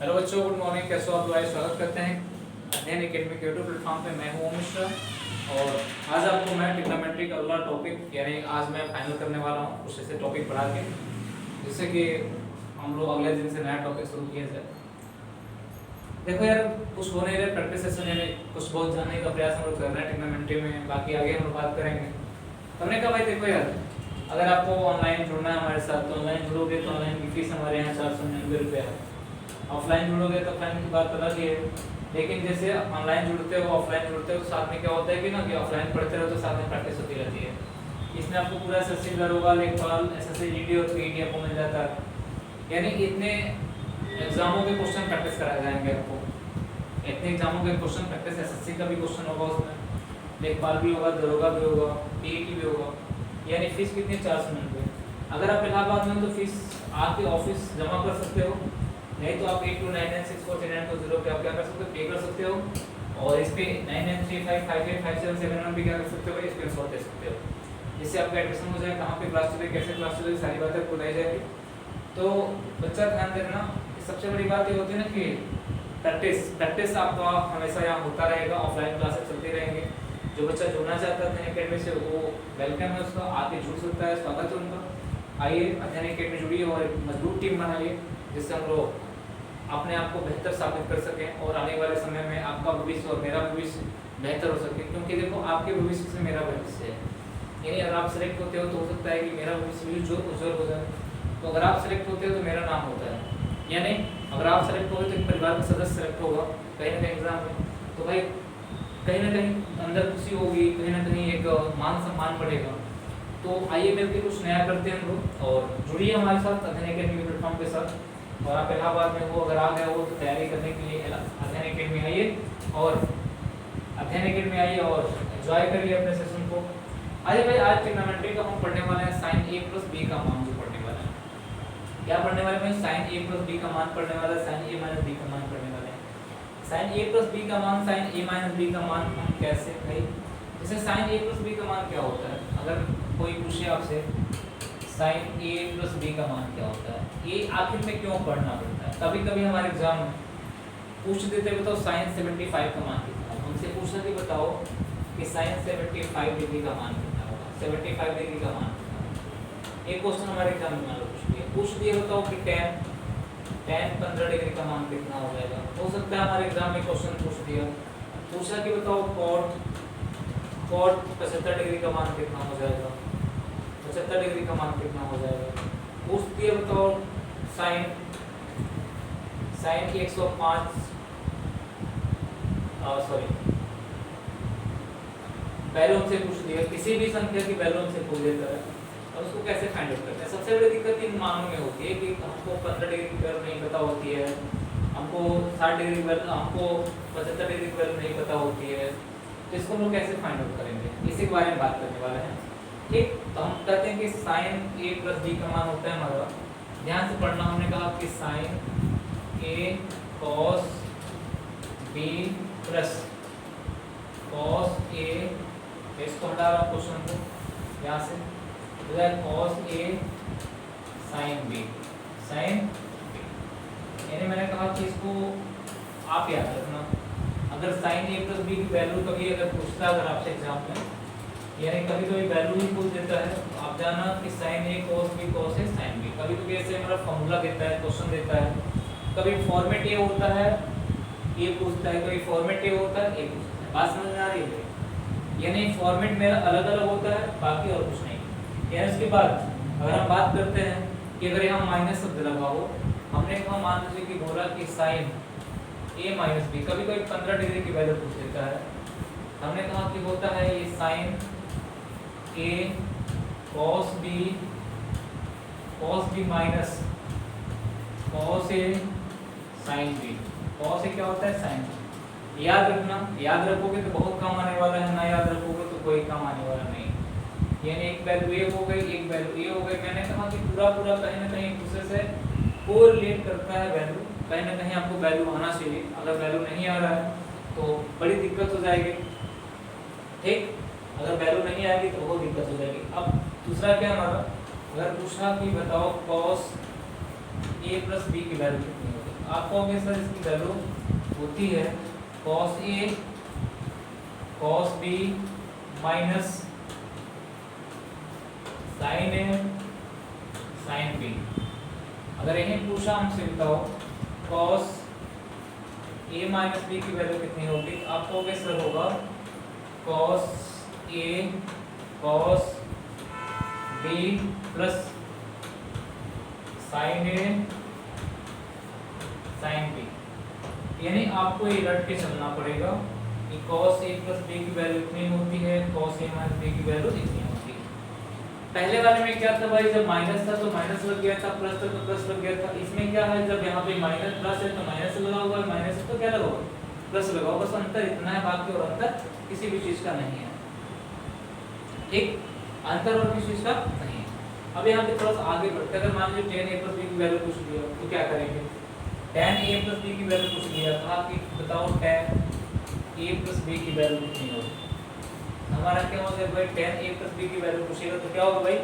Hello बच्चों, good morning. कैसे हो आप? लोग स्वागत करते हैं अध्ययन एकेडमी के यूट्यूब प्लेटफॉर्म पे। मैं हूं ओम मिश्रा और आज आपको मैं ट्रिग्नोमेट्री का अगला टॉपिक यानी आज मैं फाइनल करने वाला हूं कुछ ऐसे टॉपिक पढ़ा के, जिससे कि हम लोग अगले दिन से नया टॉपिक शुरू किया जाए। देखो यार, कुछ हो नहीं रहे प्रैक्टिस सेशन, यानी कुछ बहुत जानने का प्रयास हम लोग कर रहे हैं ट्रिग्नोमेट्री में। बाकी आगे हम लोग बात करेंगे। तो हमने कहा भाई देखो यार, अगर आपको ऑनलाइन जुड़ना है हमारे साथ तो ऑनलाइन जुड़ोगे तो ऑनलाइन की फीस हमारे यहाँ 499 है। ऑफलाइन जुड़ोगे तो ऑफलाइन की बात अलग ही है। लेकिन जैसे ऑनलाइन जुड़ते हो ऑफलाइन जुड़ते हो तो साथ में क्या होता है कि ना कि ऑफलाइन पढ़ते रहो तो साथ में प्रैक्टिस होती रहती है। इसमें आपको पूरा एसएससी दरोगा लेखपाल एसएससी जीडी और पीईटी आपको मिल जाता है। यानी इतने एग्जामों के क्वेश्चन प्रैक्टिस कराए जाएंगे आपको। इतने एग्जामों के क्वेश्चन प्रैक्टिस, एसएससी का भी क्वेश्चन होगा उसमें, लेखपाल भी होगा, दरोगा भी होगा, पीईटी भी होगा। यानी फीस कितनी? 499। अगर आप इलाहाबाद में तो फीस आपके ऑफिस जमा कर सकते हो, नहीं तो आप 8299643920 पे आप क्या कर सकते हो, पे कर सकते हो। और इस पे 9935585771 भी क्या कर सकते हो, इस पे स्कॉर दे सकते हो, जिससे आपका एडमिशन हो जाए। कहाँ पे क्लास चले, कैसे क्लास चले, सारी बातें बताई जाएगी। तो बच्चा ध्यान देना, सबसे बड़ी बात ये होती है ना कि प्रैक्टिस आपका हमेशा यहाँ होता रहेगा। ऑफलाइन क्लासेस चलती रहेंगी। जो बच्चा जुड़ना चाहता है अध्ययन एकेडमी से वो वेलकम है, उसका आके जुड़ सकता है, स्वागत है उनका। आइए अध्ययन एकेडमी जुड़िए और एक मजबूत टीम बनाइए, जिससे हम लोग अपने आप को बेहतर साबित कर सकें और आने वाले समय में आपका भविष्य और मेरा भविष्य बेहतर हो सके। क्योंकि देखो, आपके भविष्य से मेरा भविष्य है। यानी अगर आप सेलेक्ट होते हो तो हो सकता है कि मेरा भविष्य भी उज्जवल हो जाए। तो अगर आप सेलेक्ट होते हो तो मेरा नाम होता है, या नहीं? अगर आप सेलेक्ट होगे तो एक परिवार का सदस्य सेलेक्ट होगा कहीं ना कहीं एग्जाम में, तो भाई कहीं ना कहीं अंदर खुशी होगी, कहीं ना कहीं एक मान सम्मान बढ़ेगा। तो आइए मिलकर कुछ नया करते हैं हम लोग, और जुड़िए हमारे साथ अध्ययन एकेडमी प्लेटफॉर्म के साथ। और आप इलाहाबाद में हो, अगर आ गए हो तो तैयारी करने के लिए अध्ययन एकेडमी आइए और अध्ययन एकेडमी आइए और एंजॉय करिए अपने सेशन को। आइए भाई, आज ट्रिग्नोमेट्री का हम पढ़ने वाले हैं साइन a प्लस b का मान जो पढ़ने वाला है। क्या पढ़ने वाले हैं? साइन a प्लस b का मान पढ़ने वाला है, साइन a माइनस b का मान पढ़ने वाले हैं। साइन a प्लस b का मान, साइन a माइनस b का मान हम कैसे भाई, जैसे साइन a प्लस b का मान क्या होता है? अगर कोई पूछे आपसे साइन a प्लस b का मान क्या होता है, ये आखिर में क्यों पढ़ना पड़ता है? कभी कभी हमारे एग्जाम में पूछ देते हैं बताओ साइन 75 का मान कितना है। उनसे पूछना कि बताओ कि साइन 75 डिग्री का मान कितना होगा, 75 डिग्री का मान कितना होगा। एक क्वेश्चन हमारे एग्जाम में मान लो पूछ दिए बताओ कि tan 15 डिग्री का मान कितना हो जाएगा। हो सकता है हमारे एग्जाम में क्वेश्चन पूछ दिया, पूछा कि बताओ cot 75 डिग्री का मान कितना हो जाएगा, 75 डिग्री का मान कितना हो जाएगा। पूछ दिए बताओ साइन 105 बैलून से पूछ दिया, किसी भी संख्या की बैलून से पूछ देता है और उसको कैसे फाइंड आउट करते हैं। सबसे बड़ी दिक्कत इन मानों में होती है कि हमको 15 डिग्री की वैल्यू नहीं पता होती है, हमको 60 डिग्री की वैल्यू, हमको 75 डिग्री की वैल्यू नहीं पता होती है। तो इसको हम लोग कैसे फाइंड आउट करेंगे, इसी के बारे में बात करने वाले हैं। ठीक, तो हम कहते हैं कि साइन a प्लस b का मान होता है हमारा, ध्यान से पढ़ना। हमने कहा कि sine a cos b plus cos a, इसको हटा रहा हूँ क्वेश्चन को यहाँ से, cos a sin b, यानी मैंने कहा कि इसको आप याद रखना। अगर साइन a प्लस b की वैल्यू कभी अगर पूछता है अगर आपसे एग्जाम में, यानी कभी कभी वैल्यू ही पूछ देता है, तो आप जाना कि sine a cos b cos a sin b। कभी कभी ऐसे मतलब फॉर्मूला देता है, क्वेश्चन देता है, कभी फॉर्मेट ये होता है ये पूछता है, कभी फॉर्मेट ये होता है ये पूछता है। बात समझ में आ रही है? यानी फॉर्मेट मेरा अलग अलग होता है, बाकी और कुछ नहीं। यानी उसके बाद अगर हम बात करते हैं कि अगर यहाँ माइनस शब्द लगाओ, हमने कहा मान लीजिए कि बोला कि साइन a माइनस b, कभी कभी 15 डिग्री की वैल्यू पूछ देता है। हमने कहा कि होता है ये sine a cos b minus cos a sin b। cos a क्या होता है? sin b। याद रखना, याद रखोगे तो बहुत काम आने वाला है, ना याद रखोगे तो कोई काम आने वाला नहीं। यानी एक वैल्यू a हो गई, एक वैल्यू a हो गई। मैंने कहा कि पूरा कहीं ना कहीं दूसरे से कोरिलेट करता है वैल्यू, कहीं ना कहीं आपको वैल्यू आना चाहिए। अगर वैल्यू नहीं आ रहा है तो बड़ी दिक्कत हो जाएगी। ठीक, अगर वैल्यू नहीं आएगी तो बहुत दिक्कत हो जाएगी। अब दूसरा क्या हमारा, अगर पूछा कि बताओ cos a प्लस b की वैल्यू कितनी होगी। आप कहोगे सर इसकी वैल्यू होती है cos A cos B minus sin A sin B। अगर यही पूछा हमसे बताओ cos A माइनस B की वैल्यू कितनी होगी, आप कहोगे सर होगा cos A cos B plus sin A sin B। यानी आपको ये रट के चलना पड़ेगा कि cos A प्लस B की वैल्यू इतनी होती है, cos A माइनस B की वैल्यू इतनी होती है। पहले वाले में क्या था भाई, जब माइनस था तो माइनस लग गया था, प्लस था तो प्लस लग गया था। इसमें क्या है, जब यहाँ पे माइनस प्लस है तो माइनस लगा हुआ है, माइनस है तो क्या लगा हुआ है, प्लस लगा हुआ। बस अंतर इतना है, बाकी और अंतर किसी भी चीज का नहीं है। ठीक, अंतर और किसी चीज का नहीं है। अब यहाँ पे थोड़ा सा आगे बढ़ते हैं। अगर मान लीजिए tan a plus b की वैल्यू पूछ लिया तो क्या करेंगे, tan a plus b की वैल्यू पूछ लिया था कि बताओ tan a plus b की वैल्यू कितनी होगी। हमारा क्या होगा भाई, tan a plus b की वैल्यू पूछेगा तो क्या होगा भाई,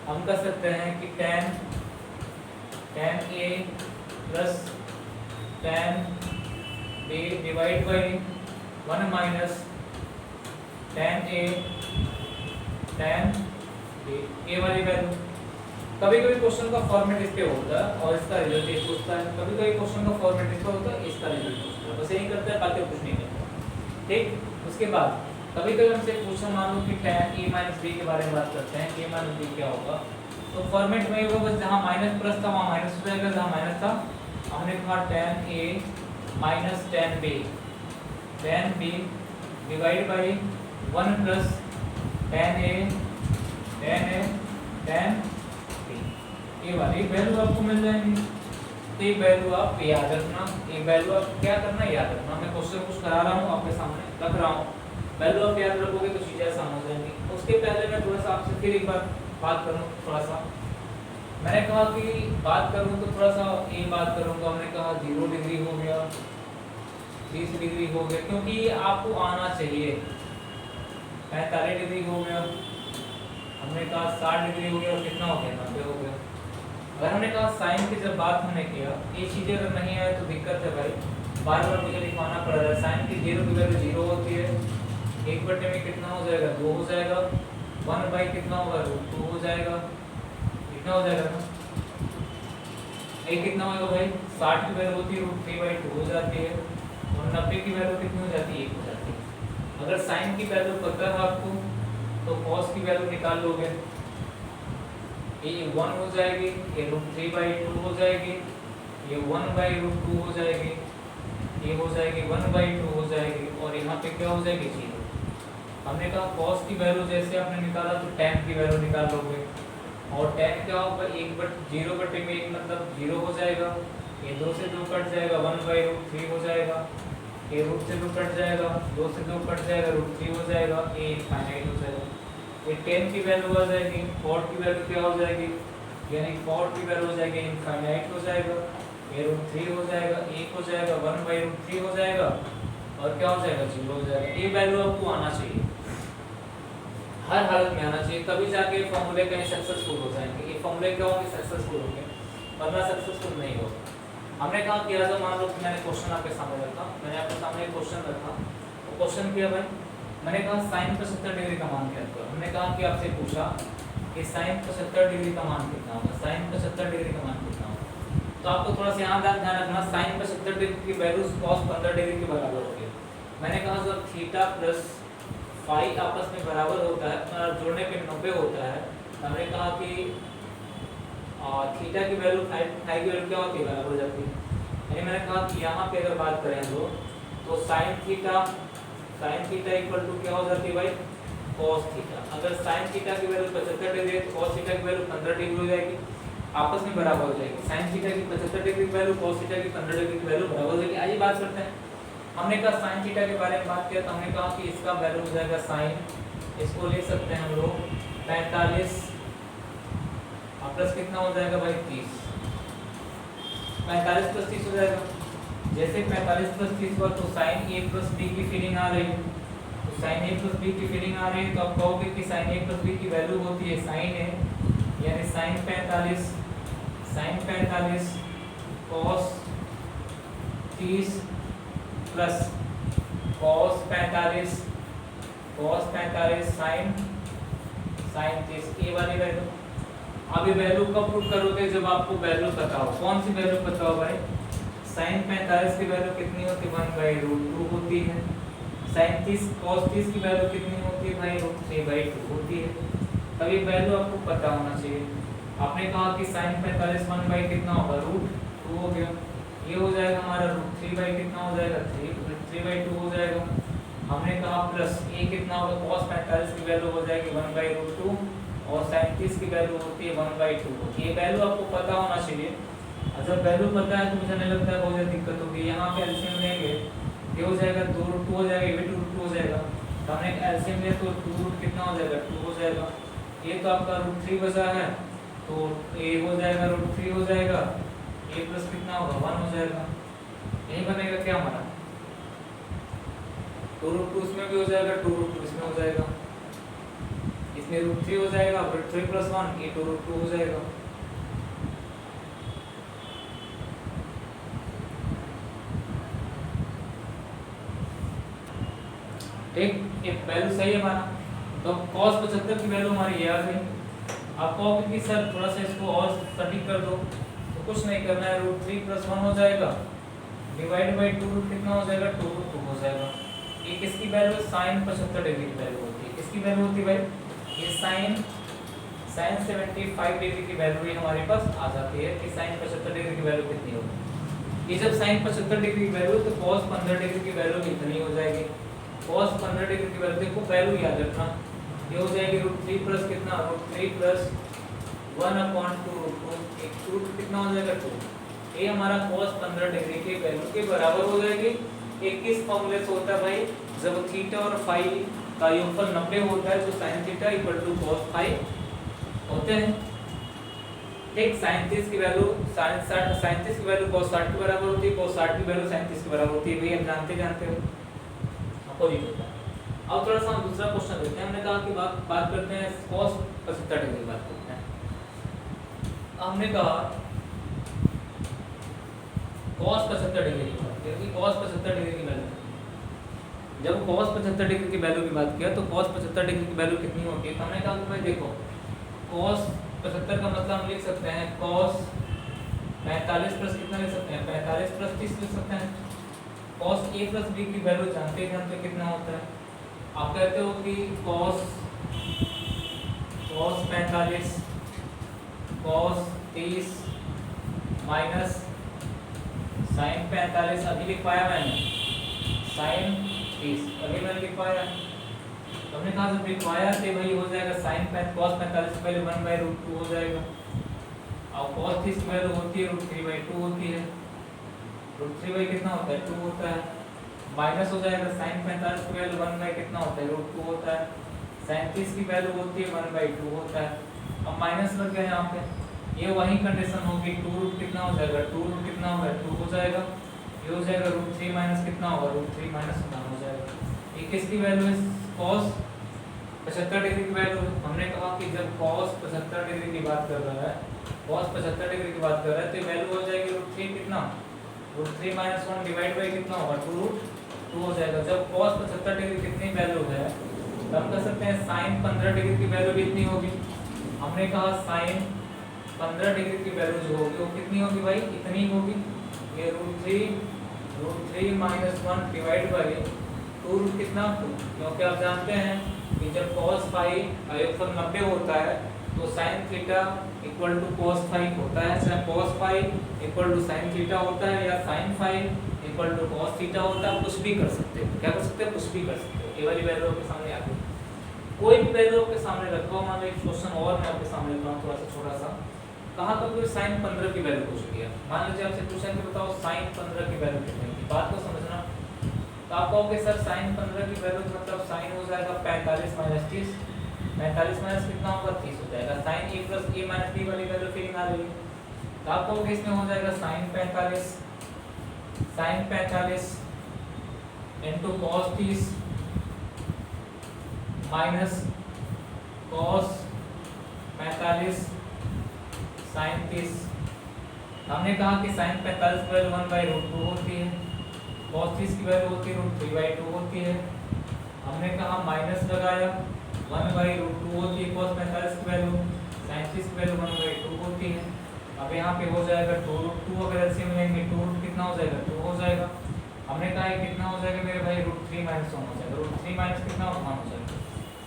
हम कह सकते हैं कि tan a plus tan b divide by 1 minus tan a tan b, a वाली वैल्यू। कभी कभी क्वेश्चन का फॉर्मेट इस पे होता है और इसका रिजल्ट ये पूछता है, कभी कभी क्वेश्चन का फॉर्मेट इस पे होता है, इसका रिजल्ट पूछता है। बस यही करते हैं, बाकी कुछ नहीं करते। ठीक, उसके बाद कभी कभी हमसे पूछा, मान लो कि tan a माइनस b के बारे में बात करते हैं, a माइनस b क्या होगा, तो फॉर्मेट में होगा बस जहां माइनस प्लस था वहां माइनस हो जाएगा, जहां माइनस था हमने कहा tan a minus tan b divide by 1 plus tan a tan b, ये वाली वैल्यू आपको मिल जाएंगी। तो ये वैल्यू आप याद रखना, ये वैल्यू आप क्या करना याद रखना। मैं क्वेश्चन कुछ करा रहा हूँ, आपके सामने रख रहा हूँ, वैल्यू आप याद रखोगे तो चीजें आसान हो जाएंगी। उसके पहले मैं थोड़ा सा आपसे फिर एक बार बात करूँ, थोड़ा सा मैंने कहा कि बात करूँ तो थोड़ा सा ये बात करूँगा। हमने कहा 0 डिग्री हो गया, 30 डिग्री हो गया, क्योंकि आपको आना चाहिए। 45 डिग्री हो गया, हमने कहा 60 डिग्री हो गया, और कितना हो गया, 90 हो गया। अगर हमने कहा साइन की जब बात हमने किया, ये चीजें अगर नहीं आए तो दिक्कत है भाई, बार बार मुझे लिखवाना पड़ रहा है। साइन की 0 की वैल्यू 0 होती है, 1/में कितना हो जाएगा, 2 हो जाएगा, 1 बाई कितना होगा, √2 हो जाएगा, कितना हो जाएगा ना, ये कितना होगा भाई, 60 की वैल्यू होती है √3/2 हो जाती है, और 90 की वैल्यू कितनी हो जाती है, 1 हो जाती है। अगर साइन की वैल्यू पता है आपको तो कॉस की वैल्यू निकाल लोगे, ये 1 हो जाएगी, ये √3/2 हो जाएगी, ये 1/√2 हो जाएगी, ये हो जाएगी 1/2 हो जाएगी, और यहाँ पे क्या हो जाएगी, 0। हमने कहा cos की वैल्यू जैसे आपने निकाला तो tan की वैल्यू निकाल लोगे, और tan क्या होगा, 0/1 मतलब 0 हो जाएगा, ये 2 से 2 कट जाएगा, 1/√3 हो जाएगा, ये रूट से 2 कट जाएगा, 2 से 2 कट जाएगा, √3 हो जाएगा, ये इनफाइनाइट हो जाएगा। ये 10 की वैल्यू आ जाएगी, 4 की वैल्यू क्या हो जाएगी, यानी 4 की वैल्यू हो जाएगी इनफाइनाइट हो जाएगा, ये √3 हो जाएगा, 1 हो जाएगा, 1/√3 हो जाएगा, और क्या हो जाएगा, 0 हो जाएगा। ये वैल्यू आपको आना चाहिए, हर हालत में आना चाहिए, तभी जाके फॉर्मूले कहीं सक्सेसफुल हो जाएंगे। ये फॉर्मूले क्या होंगे, सक्सेसफुल होंगे, वरना सक्सेसफुल नहीं होगा। हमने कहा कि अगर मान लो कि मैंने क्वेश्चन आपके सामने रखा, मैंने आपके सामने एक क्वेश्चन रखा, तो क्वेश्चन किया भाई, मैंने कहा sin 75 डिग्री का मान क्या होगा। हमने कहा कि आपसे पूछा कि sin 75 डिग्री का मान कितना होगा, sin 75 डिग्री का मान कितना होगा। तो आपको थोड़ा सा यहाँ ध्यान रखना, sin 75 डिग्री की वैल्यू cos 15 डिग्री के बराबर होगी। मैंने कहा जब थीटा प्लस फाई आपस में बराबर होता है, जोड़ने पे 90 होता है, तो हमने कहा कि थीटा की वैल्यू फाई की वैल्यू क्या होती है, बराबर हो जाती है। यानी मैंने कहा कि यहाँ पे अगर बात करें तो साइन थीटा इक्वल टू क्या हो जाती है भाई, cos थीटा। अगर साइन थीटा की वैल्यू 75 डिग्री है तो cos थीटा की वैल्यू 15 डिग्री हो जाएगी, आपस में बराबर हो जाएगी। साइन थीटा की 75 डिग्री की वैल्यू, cos थीटा की 15 डिग्री की वैल्यू बराबर हो जाएगी। आइए बात करते हैं। हमने कहा साइन थीटा के बारे में बात किया, तो हमने कहा कि इसका वैल्यू हो जाएगा साइन, इसको ले सकते हैं हम लोग 45 प्लस कितना हो जाएगा भाई, 30। 45 प्लस 30 हो जाएगा। जैसे 45 प्लस 30 हुआ तो साइन a प्लस b की फीलिंग आ रही है, तो साइन a प्लस b की फीलिंग आ रही है, तो आप कहोगे कि साइन a प्लस b की वैल्यू होती है साइन a, यानी sine 45 cos 30 plus cos 45 sin 30, ये वाली वैल्यू। अब ये वैल्यू कब पुट करोगे, जब आपको वैल्यू पता हो। कौन सी वैल्यू पता हो भाई, sin 45 की वैल्यू कितनी होती है, 1/√2 होती है। sin 30 cos 30 की वैल्यू कितनी होती है भाई, √3/2 होती है। तब ये वैल्यू आपको पता होना चाहिए। आपने कहा कि sin 45 1 कितना होगा, √2 हो गया। ये हो जाएगा हमारा √3 कितना हो जाएगा, 3/2 हो जाएगा। हमने कहा प्लस ये कितना होगा, cos 45 की वैल्यू हो जाएगी 1/√2 और sin 30 की वैल्यू होती है 1/2। ये वैल्यू आपको पता होना चाहिए। और जब वैल्यू पता है तो मुझे नहीं लगता है बहुत ज़्यादा दिक्कत होगी। यहाँ पे एलसीएम लेंगे, ये हो जाएगा 2√2 हो जाएगा, ये भी 2√2 हो जाएगा। तो हमने एलसीएम लिया तो 2 कितना हो जाएगा, 2 हो जाएगा। ये तो आपका √3 बचा है, तो ये हो जाएगा √3 हो जाएगा, ये प्लस कितना होगा, 1 हो जाएगा। यही बनेगा क्या हमारा, 2√2 इसमें भी हो जाएगा, 2√2 इसमें हो जाएगा, इसमें √3 हो जाएगा, √3 + 1 ये 2√2 हो जाएगा। ठीक, ये वैल्यू सही है हमारा। तो cos 75 की वैल्यू हमारी ये आ गई। आप कहोगे कि सर थोड़ा सा इसको और सटीक कर दो, तो कुछ नहीं करना है, √3 + 1 हो जाएगा, डिवाइड बाई 2 कितना हो जाएगा, 2√2 हो जाएगा। ये किसकी वैल्यू, sin 75 डिग्री की वैल्यू होती है। किसकी वैल्यू होती है भाई, ये sin 75 डिग्री की वैल्यू ही हमारे पास आ जाती है कि sin 75 डिग्री की वैल्यू कितनी होगी। ये जब sin 75 डिग्री की वैल्यू, तो cos 15 डिग्री की वैल्यू कितनी हो जाएगी, cos 15 डिग्री की वैल्यू, देखो वैल्यू याद रखना, ये हो जाएगी √3 प्लस कितना, √3 प्लस 1/2√2, एक रूट कितना हो जाएगा, 2। ये हमारा cos 15 डिग्री की वैल्यू के बराबर हो जाएगी। एक किस फॉर्मूले से होता है भाई, जब थीटा और फाई का योगफल 90 होता है, तो sin थीटा = cos फाई होते हैं। ठीक, sin 30 की वैल्यू sin 30 की वैल्यू cos 60 के बराबर होती है, cos 60 की वैल्यू sin 30 के बराबर होती है। भाई आप जानते हो, अपोजिट होता है। अब थोड़ा सा हम दूसरा क्वेश्चन देखते हैं। हमने कहा कि बात करते हैं cos 75 डिग्री की बात करते हैं। हमने कहा cos 75 डिग्री की बात की, cos 75 डिग्री की वैल्यू, जब cos 75 डिग्री की वैल्यू की बात किया तो cos 75 डिग्री की वैल्यू कितनी होती है। तो हमने कहा कि भाई देखो, cos 75 का मतलब हम लिख सकते हैं cos 45 प्लस कितना लिख सकते हैं, 45 प्लस 30 लिख सकते हैं। cos a प्लस b की वैल्यू जानते हैं कितना होता है। आप कहते हो कि cos 45 cos 30 माइनस sin 45, अभी लिख पाया मैंने, sin 30 अभी मैंने लिख पाया। तो हमने कहा जब लिखवाया तो भाई हो जाएगा sin cos 45 की वैल्यू 1/√2 हो जाएगा, और cos 30 की वैल्यू होती है √3/2 होती है। √3 कितना होता है, 2 होता है, माइनस हो जाएगा sin 45 की वैल्यू 1 कितना होता है, √2 होता है। sin 30 की वैल्यू होती है 1/2 होता है। अब माइनस लग गया यहाँ पे, ये वही कंडीशन होगी, 2 कितना हो जाएगा, 2 कितना होगा, 2 हो जाएगा। ये हो जाएगा √3 माइनस कितना होगा, √3 माइनस 1 हो जाएगा। ये किसकी वैल्यू है, cos 75 डिग्री की वैल्यू। हमने कहा कि जब cos 75 डिग्री की बात कर रहा है, cos 75 डिग्री की बात कर रहा है, तो वैल्यू हो जाएगी √3 कितना, √3 माइनस 1 डिवाइड बाई कितना होगा, 2 हो जाएगा। जब cos 75 डिग्री कितनी वैल्यू है, तो हम कह सकते हैं sin 15 डिग्री की वैल्यू भी इतनी होगी। हमने कहा sin 15 डिग्री की वैल्यू जो होगी वो कितनी होगी भाई, इतनी होगी। ये √3 माइनस 1 डिवाइड बाई 2 कितना, 2, क्योंकि आप जानते हैं कि जब cos फाई का योगफल 90 होता है तो sin theta equal to cos phi होता है, चाहे cos phi equal to sin theta होता है या sin phi equal to cos theta होता है। कुछ भी कर सकते हो, क्या कर सकते हैं, कुछ भी कर सकते हो। ये वाली वैल्यू आपके सामने आ गई, कोई भी वैल्यू आपके सामने रखो। मान लो एक क्वेश्चन और मैं आपके सामने रखता हूँ थोड़ा सा छोटा सा। कहाँ पर कोई sin 15 की वैल्यू पूछ लिया, मान लीजिए आपसे पूछा कि बताओ sin 15 की वैल्यू कितनी है, बात को समझना। तो आप कहोगे सर sin 15 की वैल्यू मतलब sin हो जाएगा 45 माइनस 30, 45 माइनस कितना होगा, 30 हो जाएगा। sin a plus a minus b वाली वैल्यू फिर निकाल लीजिए। तो आप कहोगे इसमें हो जाएगा sin 45 into cos 30 minus cos 45 sin 30। हमने कहा कि sin 45 की वैल्यू 1/√2 होती है, cos 30 की वैल्यू होती है √3/2 होती है। हमने कहा माइनस लगाया 1/√2 होती है cos 45 की वैल्यू, sin 30 की वैल्यू 1/2 होती है। अब यहाँ पे हो जाएगा 2√2, अगर ऐसे मिलेंगे 2 कितना हो जाएगा 2 हो जाएगा। हमने कहा है कितना हो जाएगा मेरे भाई √3 - 1 हो जाएगा, √3 माइनस कितना 1 हो जाएगा।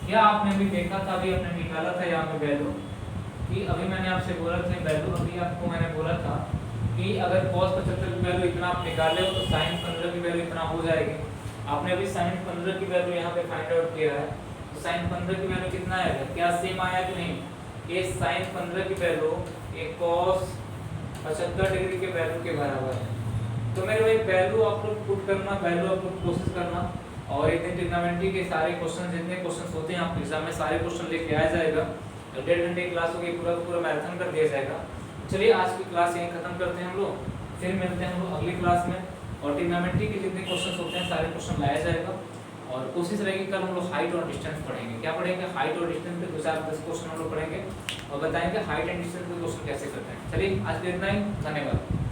क्या आपने भी देखा था, अभी आपने निकाला था यहाँ पे वैल्यू कि अभी मैंने आपसे बोला था वैल्यू, अभी आपको मैंने बोला था कि अगर cos 75 की वैल्यू इतना आप निकाले हो तो sin 15 की वैल्यू इतना हो जाएगी। आपने अभी sin 15 की वैल्यू यहाँ पे फाइंड आउट किया है, तो sin 15 की वैल्यू कितना आएगा, क्या सेम आया कि नहीं। ये sin 15 की वैल्यू ये cos 75 डिग्री के वैल्यू के बराबर है। तो मेरे भाई वैल्यू आप लोग पुट करना, वैल्यू आप लोग कोशिश करना, और एक दिन ट्रिग्नोमेट्री के सारे क्वेश्चन जितने क्वेश्चन होते हैं आपके एग्जाम में सारे क्वेश्चन लेके आया जाएगा। 1.5 घंटे की क्लास होगी, पूरा पूरा मैराथन कर दिया जाएगा। चलिए आज की क्लास यहीं खत्म करते हैं हम लोग, फिर मिलते हैं हम लोग अगली क्लास में, और ट्रिग्नोमेट्री के जितने क्वेश्चन होते हैं सारे क्वेश्चन लाया जाएगा। और कोशिश रहेगी कल हम लोग हाइट और डिस्टेंस पढ़ेंगे। क्या पढ़ेंगे, हाइट और डिस्टेंस पे 2-4-10 क्वेश्चन हम लोग पढ़ेंगे और बताएंगे हाइट एंड डिस्टेंस के क्वेश्चन कैसे करते हैं। चलिए आज के इतना ही, धन्यवाद।